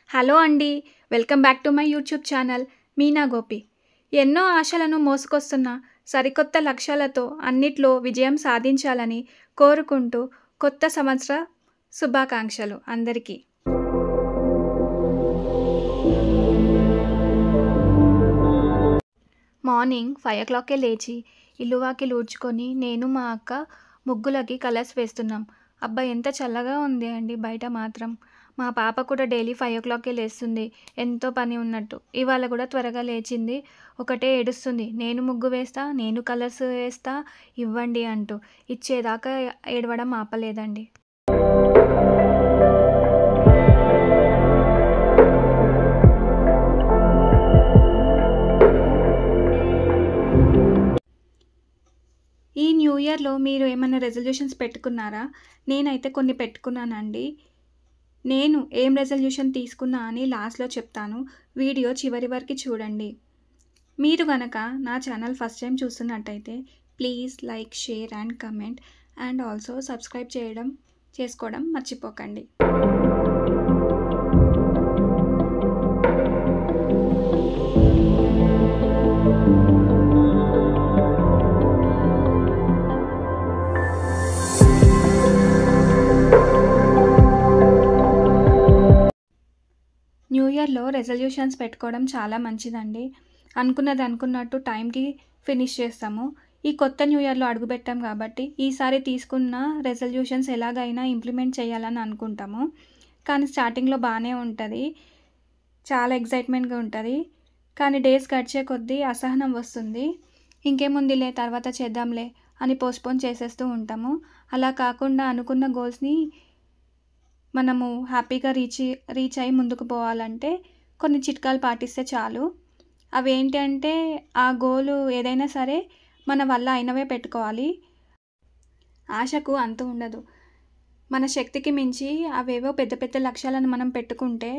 Hello అండి. Welcome back to my YouTube channel Meena Gopi. ఎన్నో ఆశలను మోసుకొస్తున్న సరికొత్త లక్ష్యాలతో అన్నిట్లో విజయం సాధించాలని కోరుకుంటూ కొత్త సంవత్సర శుభాకాంక్షలు అందరికీ. మార్నింగ్ 5 o'clockకే లేచి ఇల్లు వాకిలి ఊడ్చుకొని నేను మా అక్క ముగ్గులకి కలర్స్ వేస్తున్నాం. అబ్బా, ఎంత చల్లగా ఉంది అండి బయట మాత్రం. మా పాప కూడా డైలీ 5 o'clockకే లేస్తుంది, ఎంతో పని ఉన్నట్టు. ఇవాళ కూడా త్వరగా లేచింది. ఒకటే ఏడుస్తుంది, నేను ముగ్గు వేస్తా, నేను కలర్స్ వేస్తా, ఇవ్వండి అంటూ. ఇచ్చేదాకా ఏడవడం ఆపలేదండి. ఈ న్యూ ఇయర్లో మీరు ఏమైనా రెజల్యూషన్స్ పెట్టుకున్నారా? నేనైతే కొన్ని పెట్టుకున్నానండి. నేను ఏం రెజల్యూషన్ తీసుకున్నా అని లాస్ట్లో చెప్తాను. వీడియో చివరి వరకు చూడండి. మీరు గనక నా ఛానల్ ఫస్ట్ టైం చూస్తున్నట్టయితే please like, share and comment and also subscribe చేసుకోవడం మర్చిపోకండి. న్యూ ఇయర్లో రెజల్యూషన్స్ పెట్టుకోవడం చాలా మంచిదండి. అనుకున్నది అనుకున్నట్టు టైంకి ఫినిష్ చేస్తాము. ఈ కొత్త న్యూ ఇయర్లో అడుగుపెట్టాం కాబట్టి ఈసారి తీసుకున్న రెజల్యూషన్స్ ఎలాగైనా ఇంప్లిమెంట్ చేయాలని అనుకుంటాము. కానీ స్టార్టింగ్లో బాగానే ఉంటుంది, చాలా ఎగ్జైట్మెంట్గా ఉంటుంది. కానీ డేస్ గడిచే కొద్దీ అసహనం వస్తుంది. ఇంకేముందిలే తర్వాత చేద్దాంలే అని పోస్ట్పోన్ చేసేస్తూ ఉంటాము. అలా కాకుండా అనుకున్న గోల్స్ని మనము హ్యాపీగా రీచ్ అయ్యి ముందుకు పోవాలంటే కొన్ని చిట్కాలు పాటిస్తే చాలు. అవి ఏంటి అంటే, ఆ గోలు ఏదైనా సరే మన వల్ల అయినవే పెట్టుకోవాలి. ఆశకు అంతు ఉండదు. మన శక్తికి మించి అవేవో పెద్ద పెద్ద లక్ష్యాలను మనం పెట్టుకుంటే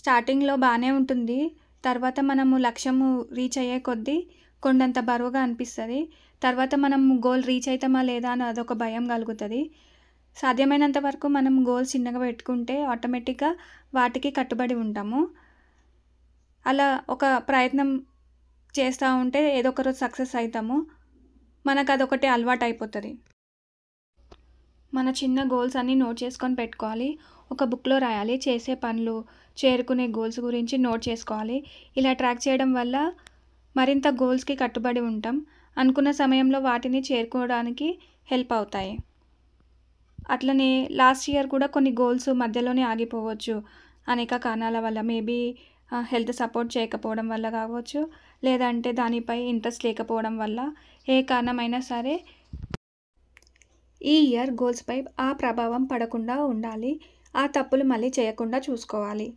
స్టార్టింగ్లో బాగానే ఉంటుంది. తర్వాత మనము లక్ష్యము రీచ్ అయ్యే కొద్దీ కొండంత బరువుగా అనిపిస్తుంది. తర్వాత మనం గోల్ రీచ్ అవుతామా లేదా అని అదొక భయం కలుగుతుంది. సాధ్యమైనంత వరకు మనం గోల్స్ చిన్నగా పెట్టుకుంటే ఆటోమేటిక్గా వాటికి కట్టుబడి ఉంటాము. అలా ఒక ప్రయత్నం చేస్తూ ఉంటే ఏదో ఒక రోజు సక్సెస్ అవుతాము. మనకు అదొకటి అలవాటు అయిపోతుంది. మన చిన్న గోల్స్ అన్నీ నోట్ చేసుకొని పెట్టుకోవాలి. ఒక బుక్లో రాయాలి. చేసే పనులు, చేరుకునే గోల్స్ గురించి నోట్ చేసుకోవాలి. ఇలా ట్రాక్ చేయడం వల్ల మరింత గోల్స్కి కట్టుబడి ఉంటాం. అనుకున్న సమయంలో వాటిని చేరుకోవడానికి హెల్ప్ అవుతాయి. అట్లనే లాస్ట్ ఇయర్ కూడా కొన్ని గోల్స్ మధ్యలోనే ఆగిపోవచ్చు. అనేక కారణాల వల్ల, మేబీ హెల్త్ సపోర్ట్ చేయకపోవడం వల్ల కావచ్చు, లేదంటే దానిపై ఇంట్రెస్ట్ లేకపోవడం వల్ల, ఏ కారణమైనా సరే ఈ ఇయర్ గోల్స్పై ఆ ప్రభావం పడకుండా ఉండాలి. ఆ తప్పులు మళ్ళీ చేయకుండా చూసుకోవాలి.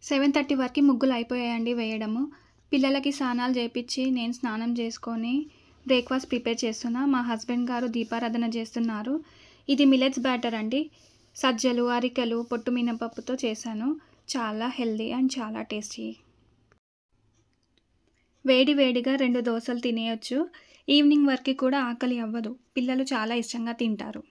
సెవెన్ 7:30 వరకు ముగ్గులు అయిపోయాయండి వేయడము. పిల్లలకి స్నానాలు చేయించి నేను స్నానం చేసుకొని బ్రేక్ఫాస్ట్ ప్రిపేర్ చేస్తున్నా. మా హస్బెండ్ గారు దీపారాధన చేస్తున్నారు. ఇది మిలెట్స్ బ్యాటర్ అండి. సజ్జలు, అరికెలు, పొట్టు మినపప్పుతో చేశాను. చాలా హెల్దీ అండ్ చాలా టేస్టీ. వేడి వేడిగా 2 దోశలు తినేయచ్చు. ఈవినింగ్ వరకు కూడా ఆకలి అవ్వదు. పిల్లలు చాలా ఇష్టంగా తింటారు.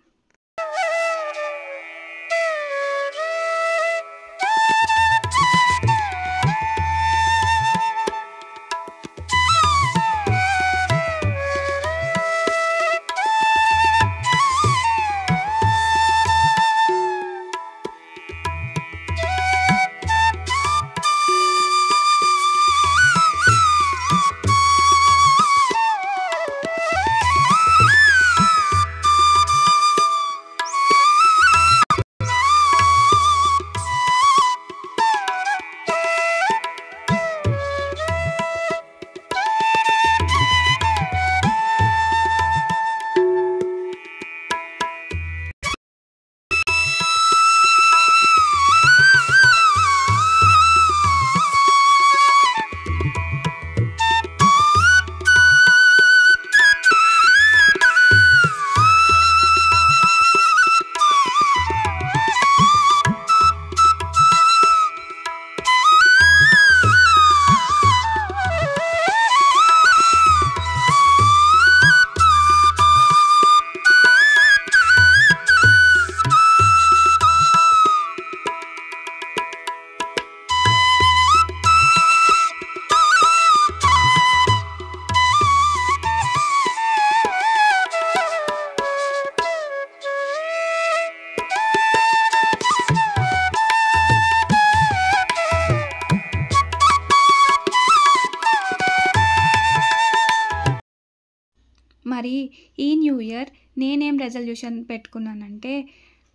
మరి ఈ న్యూ ఇయర్ నేనేం రెజల్యూషన్ పెట్టుకున్నానంటే,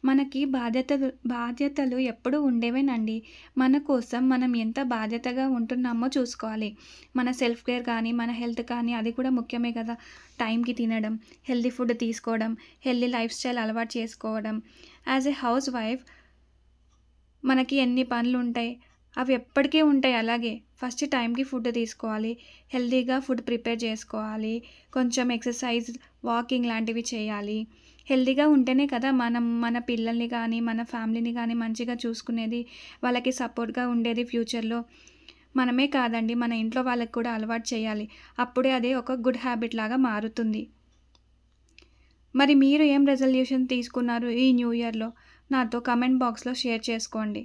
మనకి బాధ్యతలు ఎప్పుడూ ఉండేవేనండి. మన కోసం మనం ఎంత బాధ్యతగా ఉంటున్నామో చూసుకోవాలి. మన సెల్ఫ్ కేర్ కానీ, మన హెల్త్ కానీ అది కూడా ముఖ్యమే కదా! టైంకి తినడం, హెల్తీ ఫుడ్ తీసుకోవడం, హెల్తీ లైఫ్ స్టైల్ అలవాటు చేసుకోవడం. యాజ్ ఎ హౌస్ వైఫ్ మనకి ఎన్ని పనులుంటాయి. అవి ఎప్పటికీ ఉంటాయి అలాగే. ఫస్ట్ టైంకి ఫుడ్ తీసుకోవాలి. హెల్తీగా ఫుడ్ ప్రిపేర్ చేసుకోవాలి. కొంచెం ఎక్సర్సైజ్, వాకింగ్ లాంటివి చేయాలి. హెల్తీగా ఉంటేనే కదా మనం మన పిల్లల్ని కానీ, మన ఫ్యామిలీని కానీ మంచిగా చూసుకునేది. వాళ్ళకి సపోర్ట్‌గా ఉండేది ఫ్యూచర్‌లో. మనమే కాదండి, మన ఇంట్లో వాళ్ళకి కూడా అలవాటు చేయాలి. అప్పుడే అది ఒక గుడ్ హ్యాబిట్ లాగా మారుతుంది. మరి మీరు ఏం రెజల్యూషన్ తీసుకున్నారు ఈ న్యూ ఇయర్‌లో? నాతో కామెంట్ బాక్స్‌లో షేర్ చేసుకోండి.